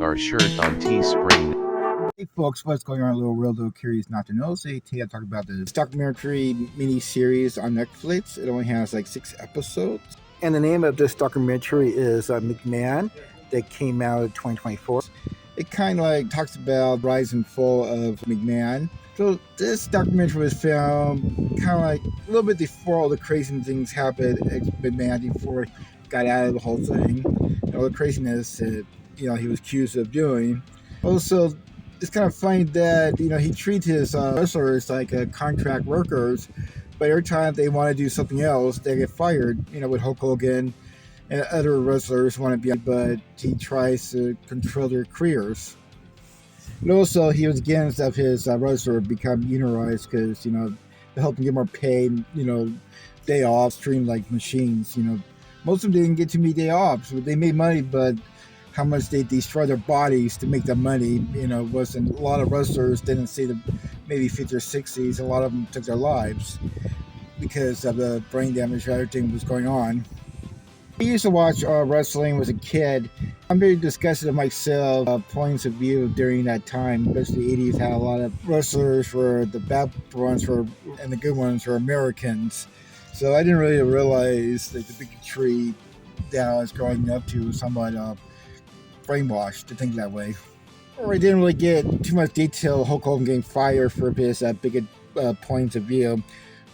our shirt on Teespring. Hey folks, what's going on? A little real, little curious, not to know. So today I talk about this documentary mini-series on Netflix. It only has like 6 episodes. And the name of this documentary is McMahon, that came out in 2024. It kind of like talks about rise and fall of McMahon. So this documentary was filmed kind of like a little bit before all the crazy things happened at McMahon, before he got out of the whole thing. And all the craziness that, he was accused of doing. Also, it's kind of funny that, he treats his wrestlers like contract workers, but every time they want to do something else, they get fired. With Hulk Hogan and other wrestlers want to be, but he tries to control their careers. And also, he was against of his wrestler become unionized because, to help them get more pay, day off, stream like machines. Most of them didn't get too many day off, so they made money, but how much they destroy their bodies to make the money, wasn't. A lot of wrestlers didn't see the maybe 50s or 60s. A lot of them took their lives because of the brain damage and everything was going on. I used to watch wrestling as a kid. I'm very disgusted of myself, points of view during that time, especially the 80s had a lot of wrestlers were the bad ones and the good ones were Americans. So I didn't really realize that the bigotry that I was growing up to was somewhat brainwashed to think that way. Or I didn't really get too much detail Hulk Hogan getting fired for his bigot points of view,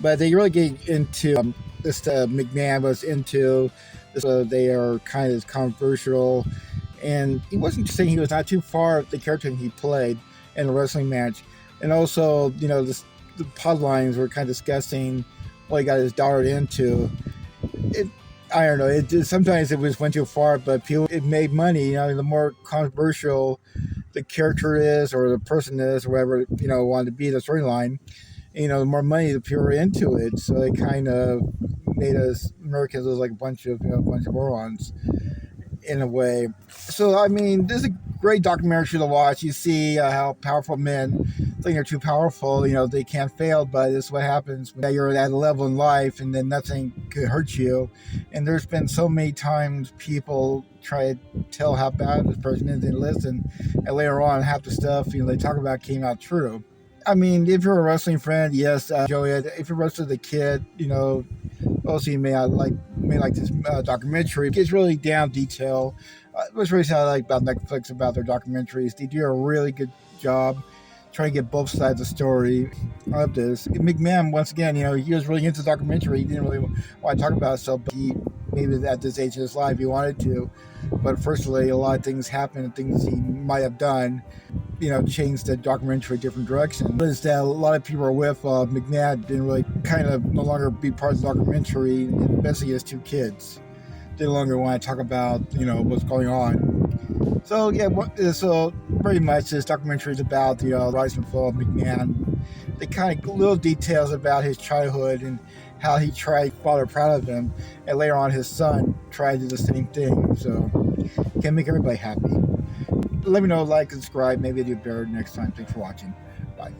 but they really get into this. McMahon was into this. They are kind of controversial, and he wasn't saying he was not too far the character he played in a wrestling match, and also the pod lines were kind of discussing what he got his daughter into. I don't know. Sometimes it went too far, but it made money. The more controversial the character is, or the person is, or whatever wanted to be the storyline, the more money the people were into it. So it kind of made us Americans look like a bunch of morons in a way. So I mean, this is a great documentary to watch. You see how powerful men think they're too powerful. They can't fail, but this is what happens when you're at a level in life, and then nothing could hurt you. And there's been so many times people try to tell how bad this person is and listen, and later on half the stuff they talk about came out true. I mean, if you're a wrestling fan, yes, enjoy it. If you're wrestling as a kid, also you may like this documentary. It's really down detail. What's really I like about Netflix about their documentaries, they do a really good job trying to get both sides of the story of this. McMahon, once again, he was really into the documentary. He didn't really want to talk about it, so but he maybe at this age of his life he wanted to. But firstly, a lot of things happened, things he might have done, changed the documentary a different direction. Is that a lot of people are with McMahon didn't really kind of no longer be part of the documentary, especially his 2 kids. They no longer want to talk about, what's going on. So yeah, so pretty much this documentary is about the rise and fall of McMahon. The kind of little details about his childhood and how he tried father proud of him, and later on his son tried to do the same thing. So can make everybody happy. Let me know, like, subscribe. Maybe I'll do better next time. Thanks for watching. Bye.